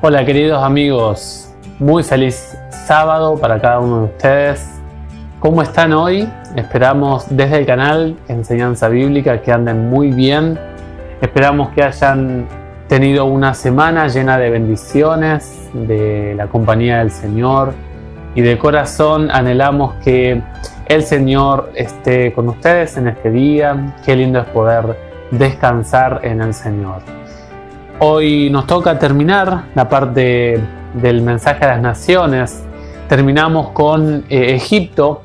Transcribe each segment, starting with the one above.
Hola queridos amigos, muy feliz sábado para cada uno de ustedes. ¿Cómo están hoy? Esperamos desde el canal Enseñanza Bíblica que anden muy bien. Esperamos que hayan tenido una semana llena de bendiciones, de la compañía del Señor, y de corazón anhelamos que el Señor esté con ustedes en este día. Qué lindo es poder descansar en el Señor. Hoy nos toca terminar la parte del mensaje a las naciones. Terminamos con Egipto.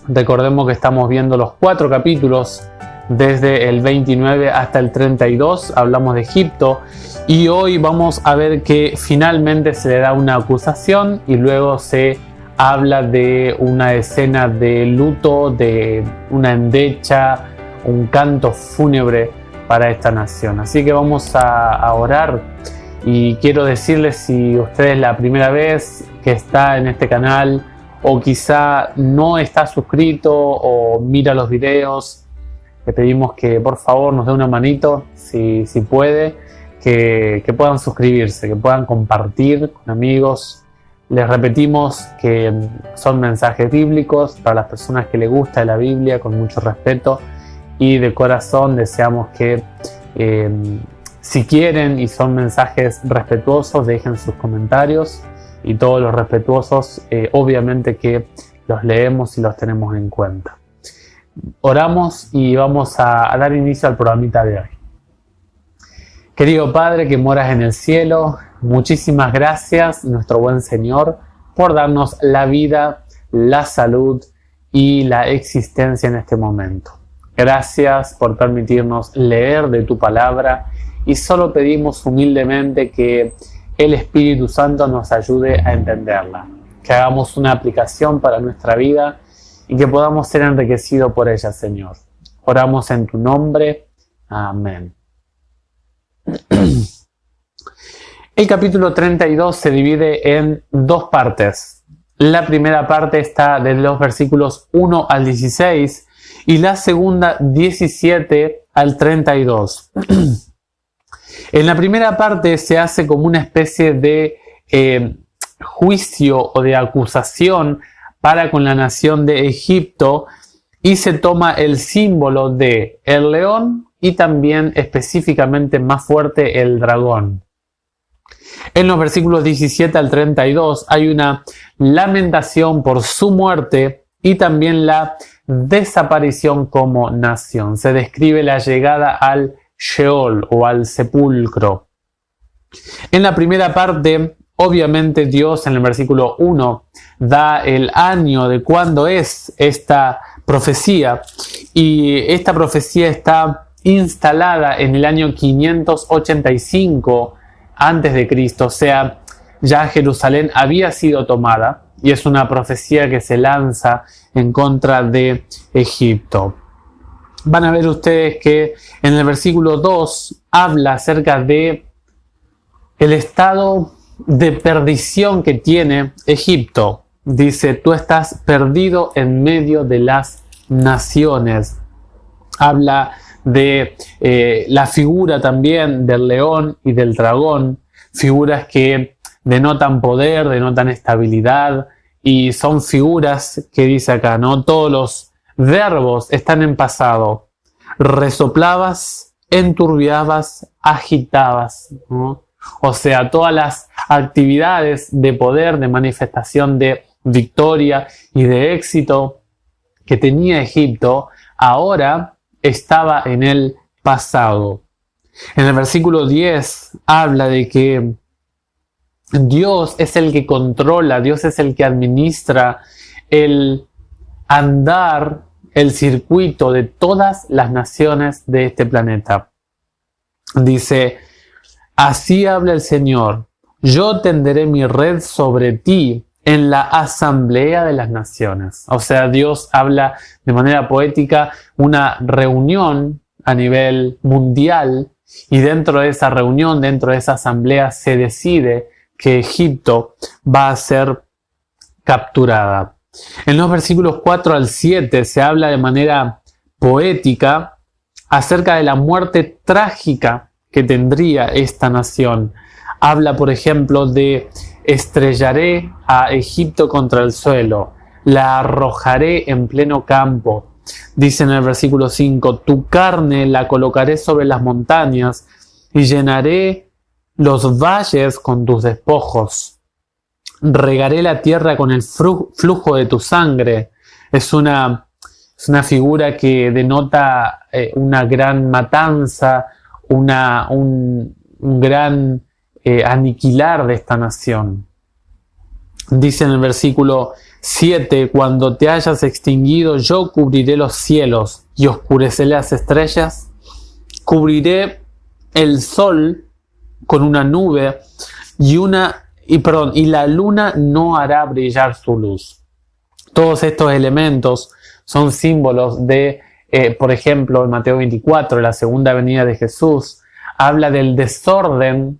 Recordemos que estamos viendo los 4 capítulos desde el 29 hasta el 32. Hablamos de Egipto y hoy vamos a ver que finalmente se le da una acusación y luego se habla de una escena de luto, de una endecha, un canto fúnebre para esta nación. Así que vamos a orar, y quiero decirles, si usted es la primera vez que está en este canal o quizá no está suscrito o mira los videos, le pedimos que por favor nos dé una manito, si puede, que puedan suscribirse, que puedan compartir con amigos. Les repetimos que son mensajes bíblicos para las personas que les gusta la Biblia, con mucho respeto. Y de corazón deseamos que si quieren y son mensajes respetuosos, dejen sus comentarios, y todos los respetuosos obviamente que los leemos y los tenemos en cuenta. Oramos y vamos a dar inicio al programita de hoy. Querido Padre que moras en el cielo, muchísimas gracias, nuestro buen Señor, por darnos la vida, la salud y la existencia en este momento. Gracias por permitirnos leer de tu palabra, y solo pedimos humildemente que el Espíritu Santo nos ayude a entenderla, que hagamos una aplicación para nuestra vida y que podamos ser enriquecidos por ella, Señor. Oramos en tu nombre. Amén. El capítulo 32 se divide en 2 partes. La primera parte está de los versículos 1 al 16 y la segunda 17 al 32. En la primera parte se hace como una especie de juicio o de acusación para con la nación de Egipto, y se toma el símbolo de el león y también específicamente más fuerte el dragón. En los versículos 17 al 32 hay una lamentación por su muerte y también la desaparición como nación. Se describe la llegada al Sheol o al sepulcro. En la primera parte, obviamente Dios en el versículo 1 da el año de cuándo es esta profecía, y esta profecía está instalada en el año 585 antes de Cristo, o sea, ya Jerusalén había sido tomada, y es una profecía que se lanza en contra de Egipto. Van a ver ustedes que en el versículo 2 habla acerca de el estado de perdición que tiene Egipto. Dice, tú estás perdido en medio de las naciones. Habla de la figura también del león y del dragón, figuras que denotan poder, denotan estabilidad, y son figuras que dice acá, ¿no? Todos los verbos están en pasado. Resoplabas, enturbiabas, agitabas, ¿no? O sea, todas las actividades de poder, de manifestación de victoria y de éxito que tenía Egipto, ahora estaba en el pasado. En el versículo 10 habla de que Dios es el que controla, Dios es el que administra el andar, el circuito de todas las naciones de este planeta. Dice, así habla el Señor, yo tenderé mi red sobre ti en la asamblea de las naciones. O sea, Dios habla de manera poética una reunión a nivel mundial, y dentro de esa reunión, dentro de esa asamblea, se decide que Egipto va a ser capturada. En los versículos 4 al 7 se habla de manera poética acerca de la muerte trágica que tendría esta nación. Habla, por ejemplo, de estrellaré a Egipto contra el suelo, la arrojaré en pleno campo. Dice en el versículo 5, tu carne la colocaré sobre las montañas y llenaré los valles con tus despojos. Regaré la tierra con el flujo de tu sangre. Es una figura que denota una gran matanza, un gran aniquilar de esta nación. Dice en el versículo 7, cuando te hayas extinguido, yo cubriré los cielos y oscureceré las estrellas, cubriré el sol con una nube y la luna no hará brillar su luz. Todos estos elementos son símbolos de, por ejemplo, en Mateo 24, la segunda venida de Jesús, habla del desorden,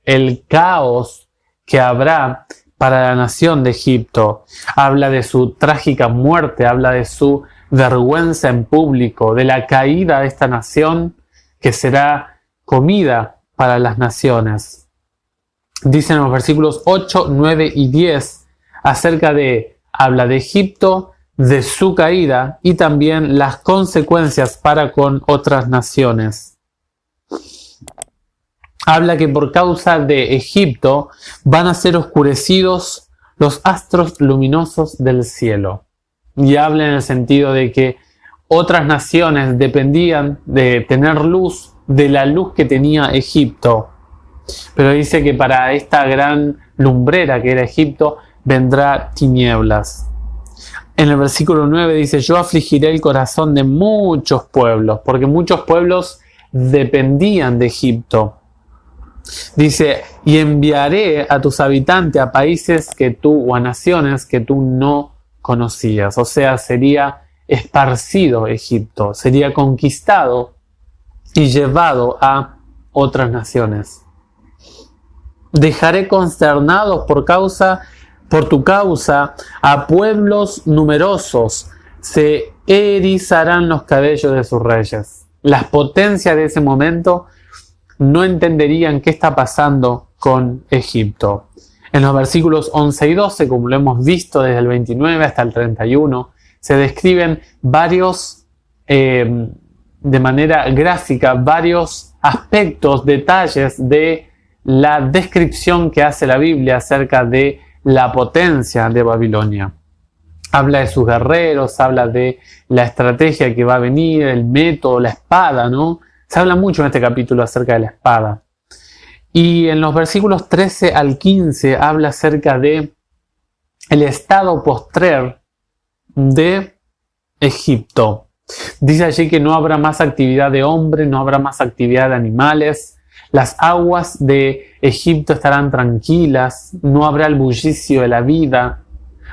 el caos que habrá para la nación de Egipto. Habla de su trágica muerte, habla de su vergüenza en público, de la caída de esta nación que será comida para las naciones. Dicen los versículos 8, 9 y 10 habla de Egipto, de su caída y también las consecuencias para con otras naciones. Habla que por causa de Egipto van a ser oscurecidos los astros luminosos del cielo. Y habla en el sentido de que otras naciones dependían de tener luz de la luz que tenía Egipto. Pero dice que para esta gran lumbrera que era Egipto vendrá tinieblas. En el versículo 9 dice, yo afligiré el corazón de muchos pueblos, porque muchos pueblos dependían de Egipto. Dice, y enviaré a tus habitantes a países o a naciones que tú no conocías. O sea, sería esparcido Egipto, sería conquistado y llevado a otras naciones. Dejaré consternados por tu causa a pueblos numerosos, se erizarán los cabellos de sus reyes. Las potencias de ese momento no entenderían qué está pasando con Egipto. En los versículos 11 y 12, como lo hemos visto desde el 29 hasta el 31, se describen de manera gráfica, varios aspectos, detalles de la descripción que hace la Biblia acerca de la potencia de Babilonia. Habla de sus guerreros, habla de la estrategia que va a venir, el método, la espada, ¿no? Se habla mucho en este capítulo acerca de la espada. Y en los versículos 13 al 15 habla acerca de el estado postrer de Egipto. Dice allí que no habrá más actividad de hombre, no habrá más actividad de animales. Las aguas de Egipto estarán tranquilas, no habrá el bullicio de la vida,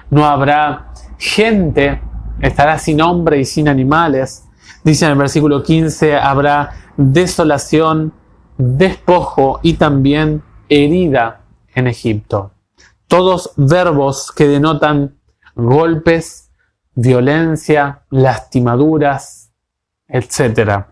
no habrá gente, estará sin hombre y sin animales. Dice en el versículo 15, habrá desolación, despojo y también herida en Egipto. Todos verbos que denotan golpes, violencia, lastimaduras, etc.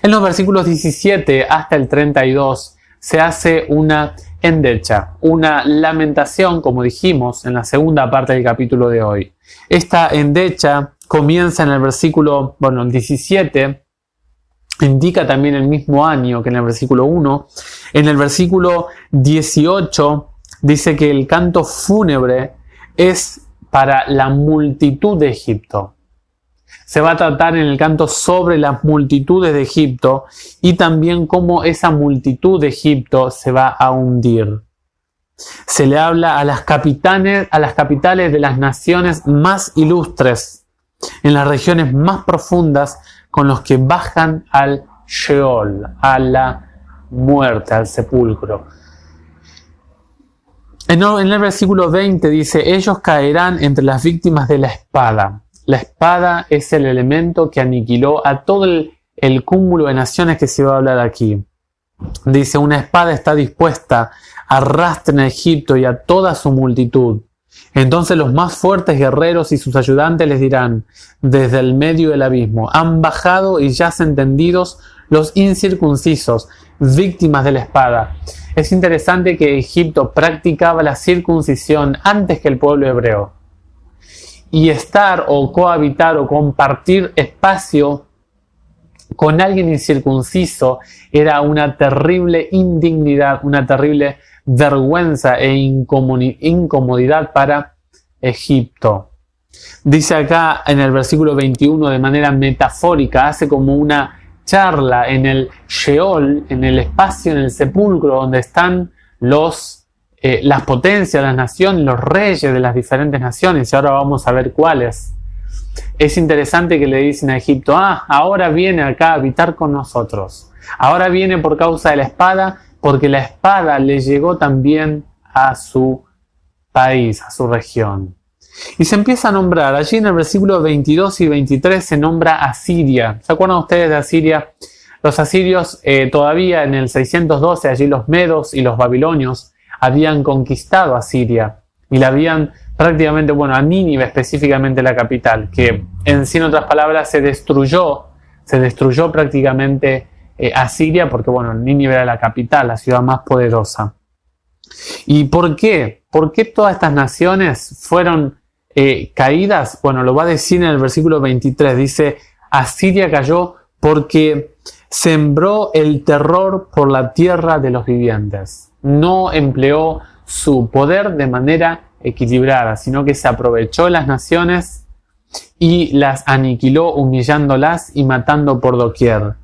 En los versículos 17 hasta el 32 se hace una endecha, una lamentación, como dijimos en la segunda parte del capítulo de hoy. Esta endecha comienza en el versículo, el 17, indica también el mismo año que en el versículo 1. En el versículo 18 dice que el canto fúnebre es para la multitud de Egipto. Se va a tratar en el canto sobre las multitudes de Egipto y también cómo esa multitud de Egipto se va a hundir. Se le habla a las capitales de las naciones más ilustres, en las regiones más profundas, con los que bajan al Sheol, a la muerte, al sepulcro. En el versículo 20 dice, ellos caerán entre las víctimas de la espada. La espada es el elemento que aniquiló a todo el cúmulo de naciones que se va a hablar aquí. Dice, una espada está dispuesta, arrastren a Egipto y a toda su multitud. Entonces los más fuertes guerreros y sus ayudantes les dirán, desde el medio del abismo, han bajado y yacen tendidos los incircuncisos, víctimas de la espada. Es interesante que Egipto practicaba la circuncisión antes que el pueblo hebreo. Y estar o cohabitar o compartir espacio con alguien incircunciso era una terrible indignidad, una terrible vergüenza e incomodidad para Egipto. Dice acá en el versículo 21 de manera metafórica, hace como una charla en el Sheol, en el espacio, en el sepulcro donde están las potencias, las naciones, los reyes de las diferentes naciones, y ahora vamos a ver cuáles. Es interesante que le dicen a Egipto, ahora viene acá a habitar con nosotros. Ahora viene por causa de la espada, porque la espada le llegó también a su país, a su región. Y se empieza a nombrar, allí en el versículo 22 y 23 se nombra Asiria. ¿Se acuerdan ustedes de Asiria? Los asirios todavía en el 612, allí los medos y los babilonios habían conquistado a Siria y la habían prácticamente, a Nínive específicamente la capital, que en otras palabras se destruyó prácticamente a Siria porque, Nínive era la capital, la ciudad más poderosa. ¿Y por qué? ¿Por qué todas estas naciones fueron caídas? Lo va a decir en el versículo 23, dice, Asiria cayó porque sembró el terror por la tierra de los vivientes. No empleó su poder de manera equilibrada, sino que se aprovechó de las naciones y las aniquiló, humillándolas y matando por doquier.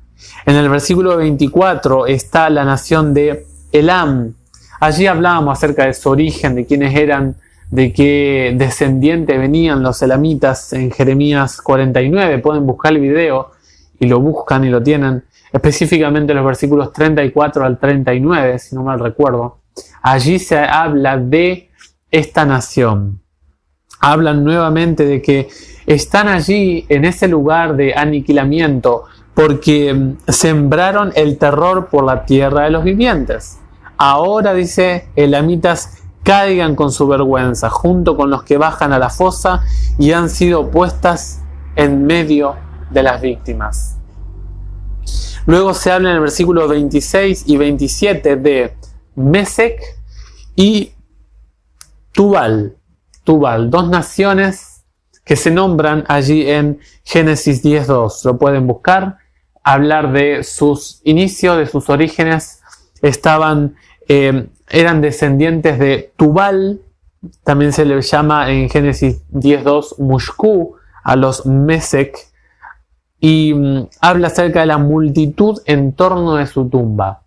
En el versículo 24 está la nación de Elam. Allí hablábamos acerca de su origen, de quiénes eran, de qué descendiente venían los elamitas en Jeremías 49. Pueden buscar el video y lo buscan y lo tienen. Específicamente los versículos 34 al 39, si no mal recuerdo. Allí se habla de esta nación. Hablan nuevamente de que están allí en ese lugar de aniquilamiento porque sembraron el terror por la tierra de los vivientes. Ahora, dice, elamitas caigan con su vergüenza, junto con los que bajan a la fosa y han sido puestas en medio de las víctimas. Luego se habla en el versículo 26 y 27 de Mesec y Tubal, dos naciones que se nombran allí en Génesis 10.2. Lo pueden buscar, hablar de sus inicios, de sus orígenes. Eran descendientes de Tubal, también se le llama en Génesis 10.2 Mushku a los Mesec, y habla acerca de la multitud en torno de su tumba.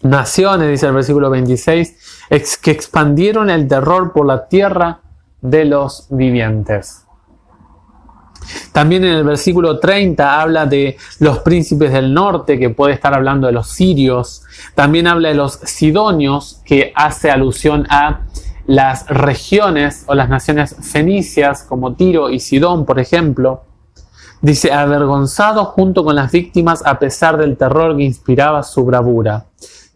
Naciones, dice el versículo 26, que expandieron el terror por la tierra de los vivientes. También en el versículo 30 habla de los príncipes del norte, que puede estar hablando de los sirios. También habla de los sidonios, que hace alusión a las regiones o las naciones fenicias, como Tiro y Sidón, por ejemplo. Dice, avergonzado junto con las víctimas a pesar del terror que inspiraba su bravura.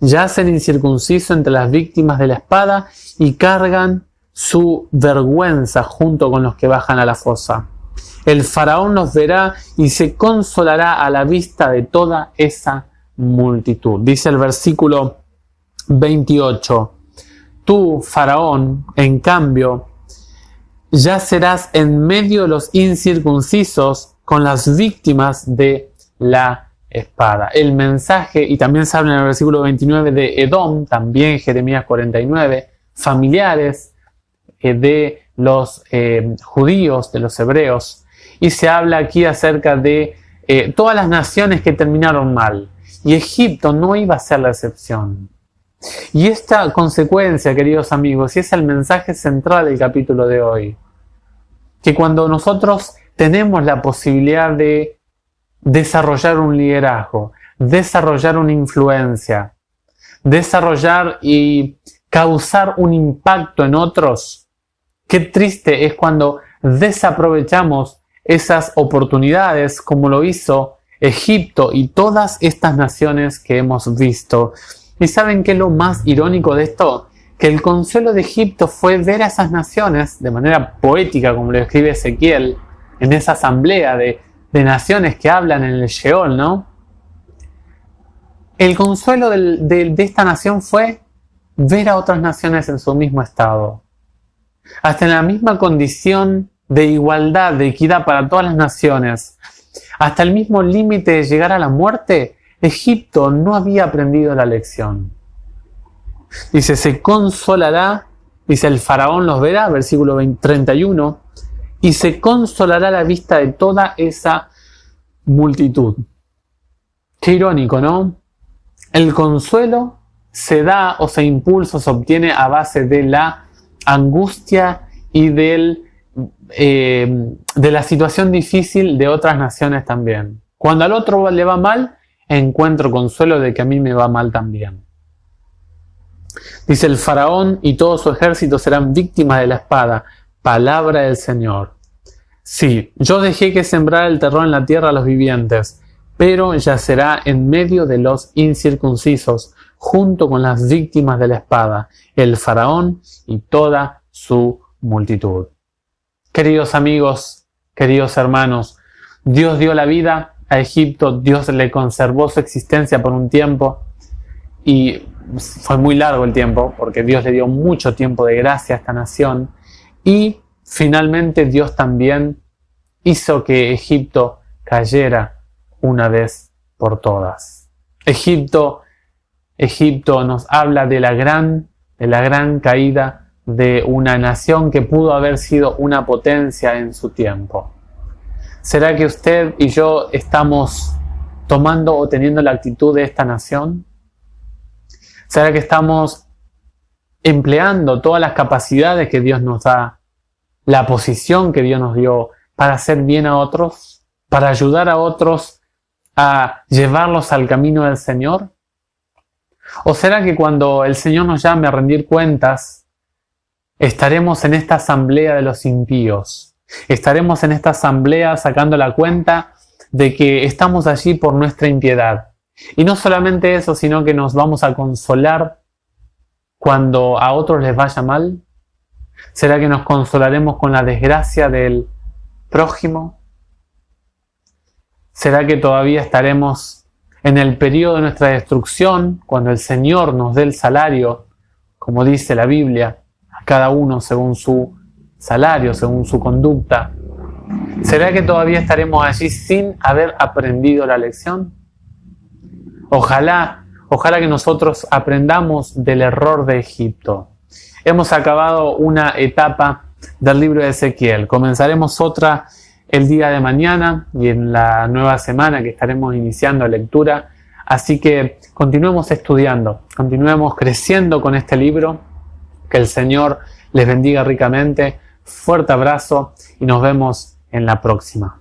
Yacen incircunciso entre las víctimas de la espada y cargan su vergüenza junto con los que bajan a la fosa. El faraón los verá y se consolará a la vista de toda esa multitud. Dice el versículo 28. Tú, faraón, en cambio, ya serás en medio de los incircuncisos con las víctimas de la espada. El mensaje, y también se habla en el versículo 29 de Edom, también Jeremías 49, familiares de los judíos, de los hebreos, y se habla aquí acerca de todas las naciones que terminaron mal, y Egipto no iba a ser la excepción. Y esta consecuencia, queridos amigos, y es el mensaje central del capítulo de hoy, que cuando nosotros tenemos la posibilidad de desarrollar un liderazgo, desarrollar una influencia, desarrollar y causar un impacto en otros, qué triste es cuando desaprovechamos esas oportunidades como lo hizo Egipto y todas estas naciones que hemos visto. ¿Y saben qué es lo más irónico de esto? Que el consuelo de Egipto fue ver a esas naciones de manera poética, como lo escribe Ezequiel, en esa asamblea de naciones que hablan en el Sheol, ¿no? el consuelo de esta nación fue ver a otras naciones en su mismo estado. Hasta en la misma condición de igualdad, de equidad para todas las naciones, hasta el mismo límite de llegar a la muerte, Egipto no había aprendido la lección. Dice, se consolará, dice, el faraón los verá, versículo 31, y se consolará a la vista de toda esa multitud. Qué irónico, ¿no? El consuelo se da o se impulsa o se obtiene a base de la angustia y de la situación difícil de otras naciones también. Cuando al otro le va mal, encuentro consuelo de que a mí me va mal también. Dice, el faraón y todo su ejército serán víctimas de la espada. Palabra del Señor. Sí, yo dejé que sembrara el terror en la tierra a los vivientes, pero yacerá en medio de los incircuncisos, junto con las víctimas de la espada, el faraón y toda su multitud. Queridos amigos, queridos hermanos, Dios dio la vida a Egipto, Dios le conservó su existencia por un tiempo, y fue muy largo el tiempo, porque Dios le dio mucho tiempo de gracia a esta nación, y finalmente Dios también hizo que Egipto cayera una vez por todas. Egipto nos habla de la gran caída de una nación que pudo haber sido una potencia en su tiempo. ¿Será que usted y yo estamos tomando o teniendo la actitud de esta nación? ¿Será que estamos empleando todas las capacidades que Dios nos da, la posición que Dios nos dio para hacer bien a otros, para ayudar a otros a llevarlos al camino del Señor? ¿O será que cuando el Señor nos llame a rendir cuentas, estaremos en esta asamblea de los impíos? Estaremos en esta asamblea sacando la cuenta de que estamos allí por nuestra impiedad. Y no solamente eso, sino que nos vamos a consolar cuando a otros les vaya mal. ¿Será que nos consolaremos con la desgracia del prójimo? ¿Será que todavía estaremos en el periodo de nuestra destrucción, cuando el Señor nos dé el salario, como dice la Biblia, a cada uno según su salario, según su conducta? ¿Será que todavía estaremos allí sin haber aprendido la lección? Ojalá que nosotros aprendamos del error de Egipto. Hemos acabado una etapa del libro de Ezequiel. Comenzaremos otra el día de mañana y en la nueva semana que estaremos iniciando lectura. Así que continuemos estudiando, continuemos creciendo con este libro. Que el Señor les bendiga ricamente. Fuerte abrazo y nos vemos en la próxima.